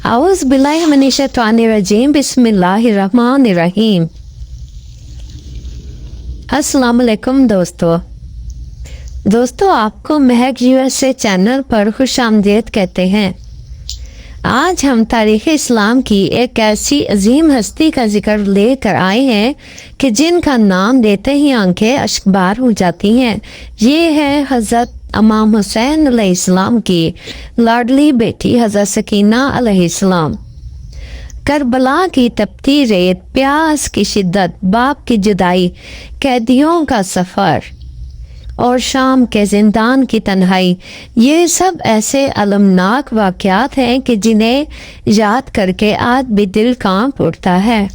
اعوذ باللہ من الشیطان الرجیم بسم اللہ الرحمن الرحیم۔ السلام علیکم دوستو آپ کو مہک USA چینل پر خوش آمدید کہتے ہیں۔ آج ہم تاریخ اسلام کی ایک ایسی عظیم ہستی کا ذکر لے کر آئے ہیں کہ جن کا نام لیتے ہی آنکھیں اشکبار ہو جاتی ہیں۔ یہ ہے حضرت امام حسین علیہ السلام کی لاڈلی بیٹی حضرت سکینہ علیہ السلام۔ کربلا کی تپتی ریت، پیاس کی شدت، باپ کی جدائی، قیدیوں کا سفر اور شام کے زندان کی تنہائی، یہ سب ایسے المناک واقعات ہیں کہ جنہیں یاد کر کے آج بھی دل کانپ اٹھتا ہے۔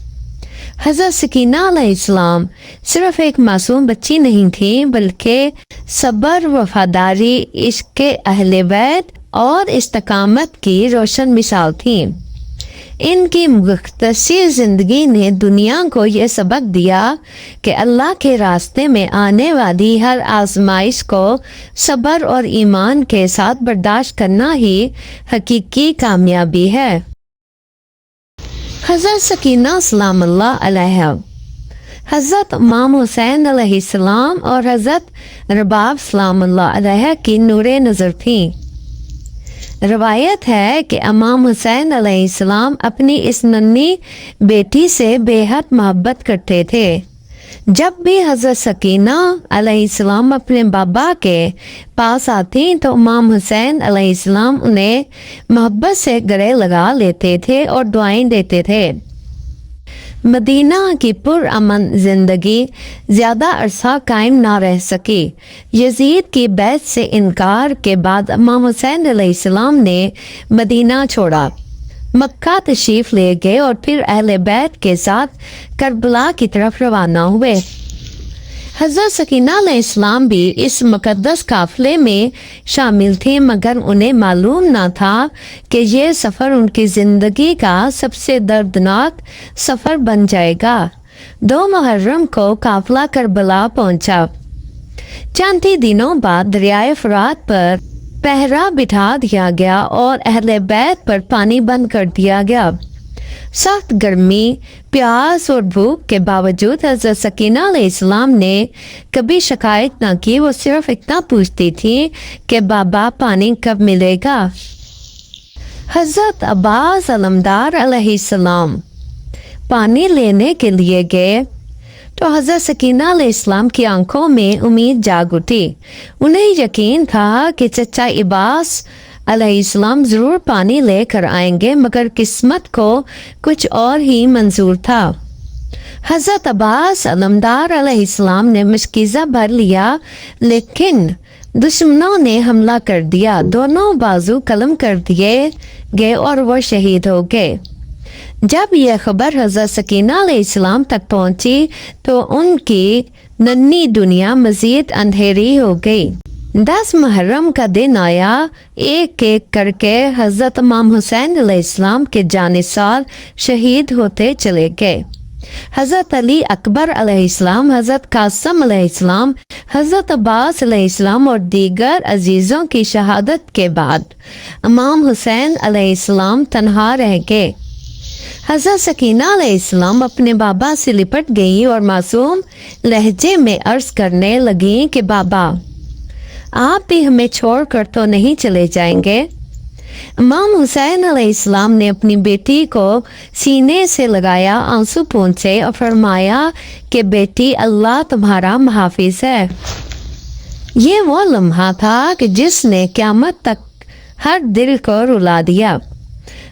حضرت سکینہ علیہ السلام صرف ایک معصوم بچی نہیں تھی، بلکہ صبر، وفاداری، عشق اہل بیت اور استقامت کی روشن مثال تھی۔ ان کی مختصر زندگی نے دنیا کو یہ سبق دیا کہ اللہ کے راستے میں آنے والی ہر آزمائش کو صبر اور ایمان کے ساتھ برداشت کرنا ہی حقیقی کامیابی ہے۔ حضرت سکینہ سلام اللہ علیہ، حضرت امام حسین علیہ السلام اور حضرت رباب سلام اللہ علیہ کی نور نظر تھیں۔ روایت ہے کہ امام حسین علیہ السلام اپنی اس ننھی بیٹی سے بے حد محبت کرتے تھے۔ جب بھی حضرت سکینہ علیہ السلام اپنے بابا کے پاس آتی تو امام حسین علیہ السلام انہیں محبت سے گلے لگا لیتے تھے اور دعائیں دیتے تھے۔ مدینہ کی پرامن زندگی زیادہ عرصہ قائم نہ رہ سکی۔ یزید کی بیعت سے انکار کے بعد امام حسین علیہ السلام نے مدینہ چھوڑا، مکہ تشریف لے گئے اور پھر اہل بیت کے ساتھ کربلا کی طرف روانہ ہوئے۔ حضرت سکینہ علیہ السلام بھی اس مقدس قافلے میں شامل تھے، مگر انہیں معلوم نہ تھا کہ یہ سفر ان کی زندگی کا سب سے دردناک سفر بن جائے گا۔ 2 محرم کو قافلہ کربلا پہنچا۔ چند ہی دنوں بعد دریائے فرات پر پہرا بٹھا دیا گیا اور اہل بیت پر پانی بند کر دیا گیا۔ سخت گرمی، پیاس اور بھوک کے باوجود حضرت سکینہ علیہ السلام نے کبھی شکایت نہ کی۔ وہ صرف اتنا پوچھتی تھی کہ بابا پانی کب ملے گا۔ حضرت عباس علمدار علیہ السلام پانی لینے کے لیے گئے تو حضرت سکینہ علیہ السلام کی آنکھوں میں امید جاگ اٹھی۔ انہیں یقین تھا کہ چچا عباس علیہ السلام ضرور پانی لے کر آئیں گے، مگر قسمت کو کچھ اور ہی منظور تھا۔ حضرت عباس علمدار علیہ السلام نے مشکیزہ بھر لیا، لیکن دشمنوں نے حملہ کر دیا۔ دونوں بازو قلم کر دیے گئے اور وہ شہید ہو گئے۔ جب یہ خبر حضرت سکینہ علیہ السلام تک پہنچی تو ان کی ننھی دنیا مزید اندھیری ہو گئی۔ 10 محرم کا دن آیا، ایک ایک کر کے حضرت امام حسین علیہ السلام کے جانثار شہید ہوتے چلے گئے۔ حضرت علی اکبر علیہ السلام، حضرت قاسم علیہ السلام، حضرت عباس علیہ السلام اور دیگر عزیزوں کی شہادت کے بعد امام حسین علیہ السلام تنہا رہ گئے۔ حضرت سکینہ علیہ السلام اپنے بابا سے لپٹ گئی اور معصوم لہجے میں عرض کرنے لگیں کہ بابا، آپ بھی ہمیں چھوڑ کر تو نہیں چلے جائیں گے؟ امام حسین علیہ السلام نے اپنی بیٹی کو سینے سے لگایا، آنسو پونچھے اور فرمایا کہ بیٹی، اللہ تمہارا محافظ ہے۔ یہ وہ لمحہ تھا کہ جس نے قیامت تک ہر دل کو رلا دیا۔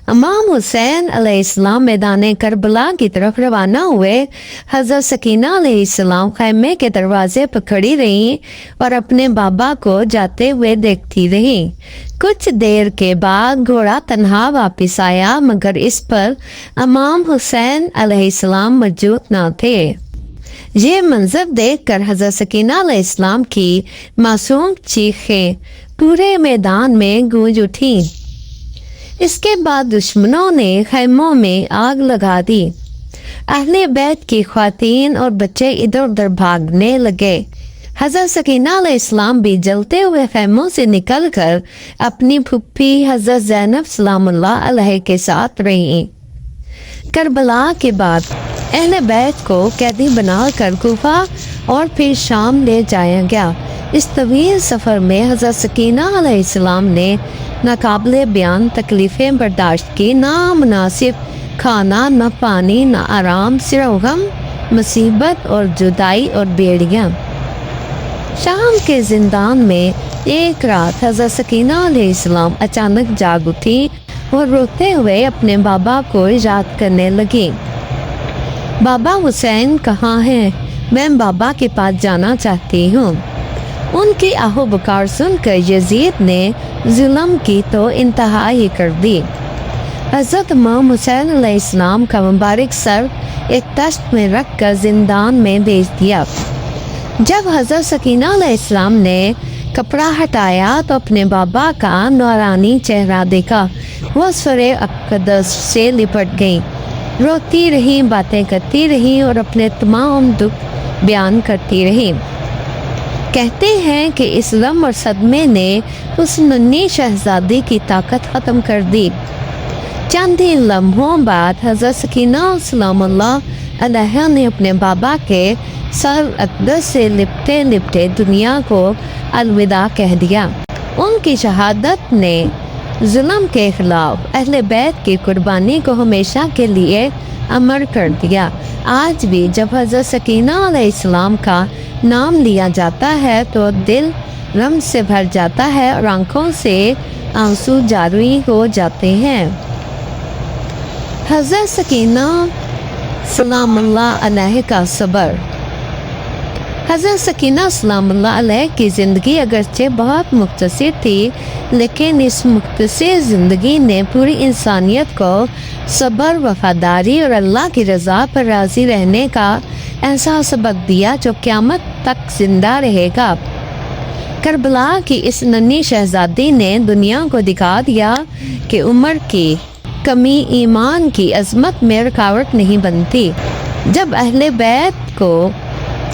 امام حسین علیہ السلام میدان کربلا کی طرف روانہ ہوئے۔ حضرت سکینہ علیہ السلام خیمے کے دروازے پر کھڑی رہیں اور اپنے بابا کو جاتے ہوئے دیکھتی رہیں۔ کچھ دیر کے بعد گھوڑا تنہا واپس آیا، مگر اس پر امام حسین علیہ السلام موجود نہ تھے۔ یہ منظر دیکھ کر حضرت سکینہ علیہ السلام کی معصوم چیخیں پورے میدان میں گونج اٹھیں۔ اس کے بعد دشمنوں نے خیموں میں آگ لگا دی۔ اہل بیت کی خواتین اور بچے ادھر ادھر بھاگنے لگے۔ حضرت سکینہ علیہ السلام بھی جلتے ہوئے خیموں سے نکل کر اپنی پھپھی حضرت زینب سلام اللہ علیہ کے ساتھ رہیں۔ کربلا کے بعد اہل بیت کو قیدی بنا کر کوفہ اور پھر شام لے جایا گیا۔ اس طویل سفر میں حضرت سکینہ علیہ السلام نے ناقابل بیان تکلیفیں برداشت کی، نہ مناسب کھانا، نہ پانی، نہ آرام، صرف غم، مصیبت اور جدائی اور بیڑیاں۔ شام کے زندان میں ایک رات حضرت سکینہ علیہ السلام اچانک جاگ اٹھی اور روتے ہوئے اپنے بابا کو یاد کرنے لگی۔ بابا حسین کہاں ہیں؟ میں بابا کے پاس جانا چاہتی ہوں۔ ان کی آہو پکار سن کر یزید نے ظلم کی تو انتہا ہی کر دی۔ حضرت امام حسین علیہ السلام کا مبارک سر ایک تشت میں رکھ کر زندان میں بھیج دیا۔ جب حضرت سکینہ علیہ السلام نے کپڑا ہٹایا تو اپنے بابا کا نورانی چہرہ دیکھا۔ وہ سر اقدس سے لپٹ گئیں، روتی رہیں، باتیں کرتی رہیں اور اپنے تمام دکھ بیان کرتی رہیں۔ کہتے ہیں کہ اس غم اور صدمے نے اس ننھی شہزادی کی طاقت ختم کر دی۔ چند ہی لمحوں بعد حضرت سکینہ سلام اللہ علیہ نے اپنے بابا کے سر اقدس سے لپٹے لپٹے دنیا کو الوداع کہہ دیا۔ ان کی شہادت نے ظلم کے خلاف اہل بیت کی قربانی کو ہمیشہ کے لیے امر کر دیا۔ آج بھی جب حضرت سکینہ علیہ السلام کا نام لیا جاتا ہے تو دل غم سے بھر جاتا ہے اور آنکھوں سے آنسو جاری ہو جاتے ہیں۔ حضرت سکینہ سلام اللہ علیہ کا صبر۔ حضرت سکینہ سلام اللہ علیہ کی زندگی اگرچہ بہت مختصر تھی، لیکن اس مختصر زندگی نے پوری انسانیت کو صبر، وفاداری اور اللہ کی رضا پر راضی رہنے کا ایسا سبق دیا جو قیامت تک زندہ رہے گا۔ کربلا کی اس ننھی شہزادی نے دنیا کو دکھا دیا کہ عمر کی کمی ایمان کی عظمت میں رکاوٹ نہیں بنتی۔ جب اہل بیت کو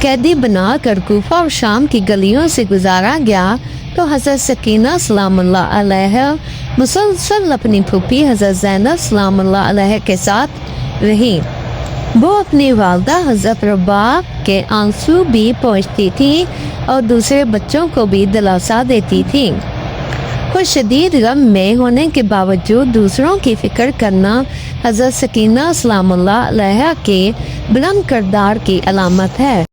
قیدی بنا کر کوفہ اور شام کی گلیوں سے گزارا گیا تو حضرت سکینہ سلام اللہ علیہ مسلسل اپنی پھوپھی حضرت زینب سلام اللہ علیہ کے ساتھ رہیں۔ وہ اپنی والدہ حضرت رباہ کے آنسو بھی پوچھتی تھی اور دوسرے بچوں کو بھی دلاسا دیتی تھی۔ خود شدید غم میں ہونے کے باوجود دوسروں کی فکر کرنا حضرت سکینہ سلام اللہ علیہ کے بلند کردار کی علامت ہے۔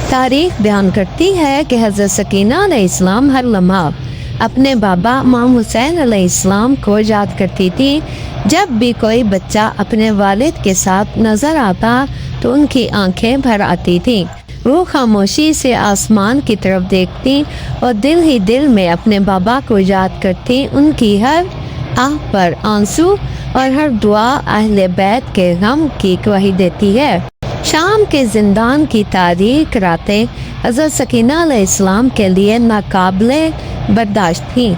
تاریخ بیان کرتی ہے کہ حضرت سکینہ علیہ السلام ہر لمحہ اپنے بابا امام حسین علیہ السلام کو یاد کرتی تھی۔ جب بھی کوئی بچہ اپنے والد کے ساتھ نظر آتا تو ان کی آنکھیں بھر آتی تھیں۔ وہ خاموشی سے آسمان کی طرف دیکھتی اور دل ہی دل میں اپنے بابا کو یاد کرتی۔ ان کی ہر آہ پر آنسو اور ہر دعا اہل بیت کے غم کی گواہی دیتی ہے۔ شام کے زندان کی تاریک راتیں حضرت سکینہ علیہ السلام کے لیے ناقابل برداشت تھیں۔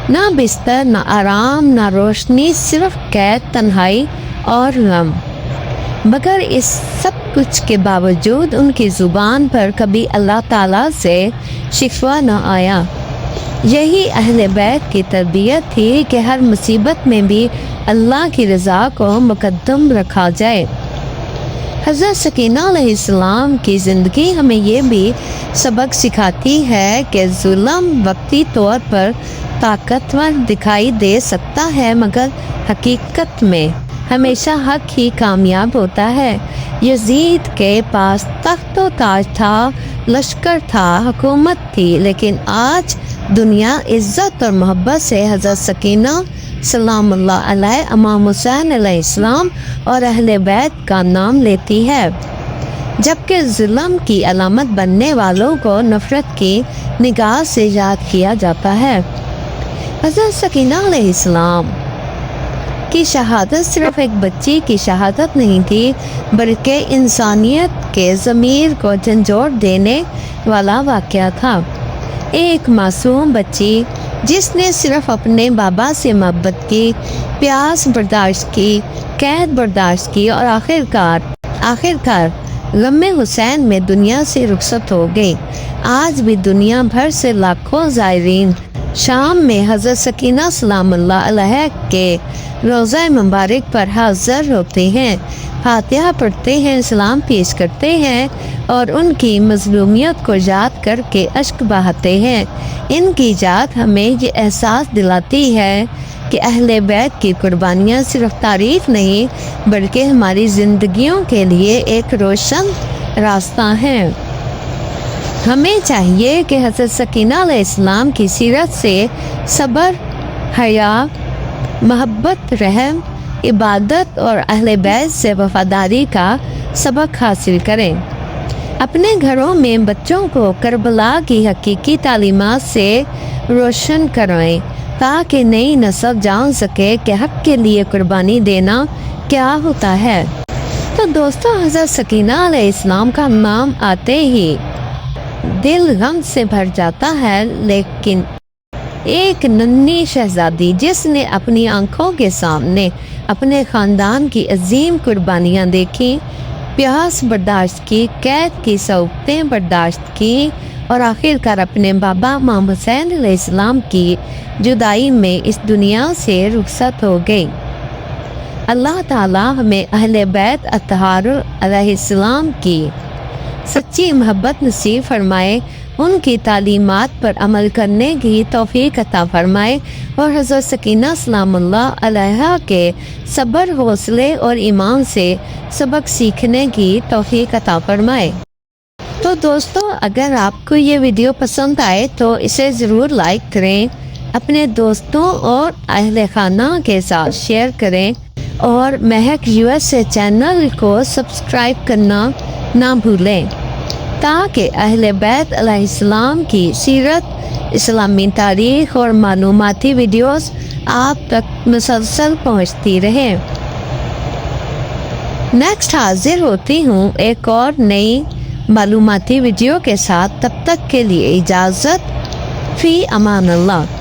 نہ بستر، نہ آرام، نہ روشنی، صرف قید، تنہائی اور غم۔ مگر اس سب کچھ کے باوجود ان کی زبان پر کبھی اللہ تعالیٰ سے شکوہ نہ آیا۔ یہی اہل بیت کی تربیت تھی کہ ہر مصیبت میں بھی اللہ کی رضا کو مقدم رکھا جائے۔ حضرت سکینہ علیہ السلام کی زندگی ہمیں یہ بھی سبق سکھاتی ہے کہ ظلم وقتی طور پر طاقتور دکھائی دے سکتا ہے، مگر حقیقت میں ہمیشہ حق ہی کامیاب ہوتا ہے۔ یزید کے پاس تخت و تاج تھا، لشکر تھا، حکومت تھی، لیکن آج دنیا عزت اور محبت سے حضرت سکینہ سلام اللہ علیہ، امام حسین علیہ السلام اور اہل بیت کا نام لیتی ہے، جبکہ ظلم کی علامت بننے والوں کو نفرت کی نگاہ سے یاد کیا جاتا ہے۔ حضرت سکینہ علیہ السلام کی شہادت صرف ایک بچی کی شہادت نہیں تھی، بلکہ انسانیت کے ضمیر کو جھنجھوڑ دینے والا واقعہ تھا۔ ایک معصوم بچی جس نے صرف اپنے بابا سے محبت کی، پیاس برداشت کی، قید برداشت کی اور آخر کار غم حسین میں دنیا سے رخصت ہو گئی۔ آج بھی دنیا بھر سے لاکھوں زائرین شام میں حضرت سکینہ سلام اللہ علیہ کے روضہ مبارک پر حاضر ہوتے ہیں، فاتحہ پڑھتے ہیں، سلام پیش کرتے ہیں اور ان کی مظلومیت کو یاد کر کے اشک بہاتے ہیں۔ ان کی یاد ہمیں یہ احساس دلاتی ہے کہ اہل بیت کی قربانیاں صرف تاریخ نہیں بلکہ ہماری زندگیوں کے لیے ایک روشن راستہ ہیں۔ ہمیں چاہیے کہ حضرت سکینہ علیہ السلام کی سیرت سے صبر، حیا، محبت، رحم، عبادت اور اہل بیت سے وفاداری کا سبق حاصل کریں۔ اپنے گھروں میں بچوں کو کربلا کی حقیقی تعلیمات سے روشن کروائیں تاکہ نئی نسل جان سکے کہ حق کے لیے قربانی دینا کیا ہوتا ہے۔ تو دوستو، حضرت سکینہ علیہ السلام کا نام آتے ہی دل غم سے بھر جاتا ہے، لیکن ایک ننھی شہزادی جس نے اپنی آنکھوں کے سامنے اپنے خاندان کی عظیم قربانیاں دیکھی، پیاس برداشت کی، قید کی صعوبتیں برداشت کی اور آخر کار اپنے بابا امام حسین علیہ السلام کی جدائی میں اس دنیا سے رخصت ہو گئی۔ اللہ تعالیٰ ہمیں اہل بیت اطہار علیہ السلام کی سچی محبت نصیب فرمائے، ان کی تعلیمات پر عمل کرنے کی توفیق عطا فرمائے اور حضرت سکینہ سلام اللہ علیہا کے صبر، حوصلے اور ایمان سے سبق سیکھنے کی توفیق عطا فرمائے۔ تو دوستو، اگر آپ کو یہ ویڈیو پسند آئے تو اسے ضرور لائک کریں، اپنے دوستوں اور اہل خانہ کے ساتھ شیئر کریں اور مہک USA چینل کو سبسکرائب کرنا نہ بھولیں تاکہ اہل بیت علیہ السلام کی سیرت، اسلامی تاریخ اور معلوماتی ویڈیوز آپ تک مسلسل پہنچتی رہیں۔ نیکسٹ حاضر ہوتی ہوں ایک اور نئی معلوماتی ویڈیو کے ساتھ، تب تک کے لیے اجازت، فی امان اللہ۔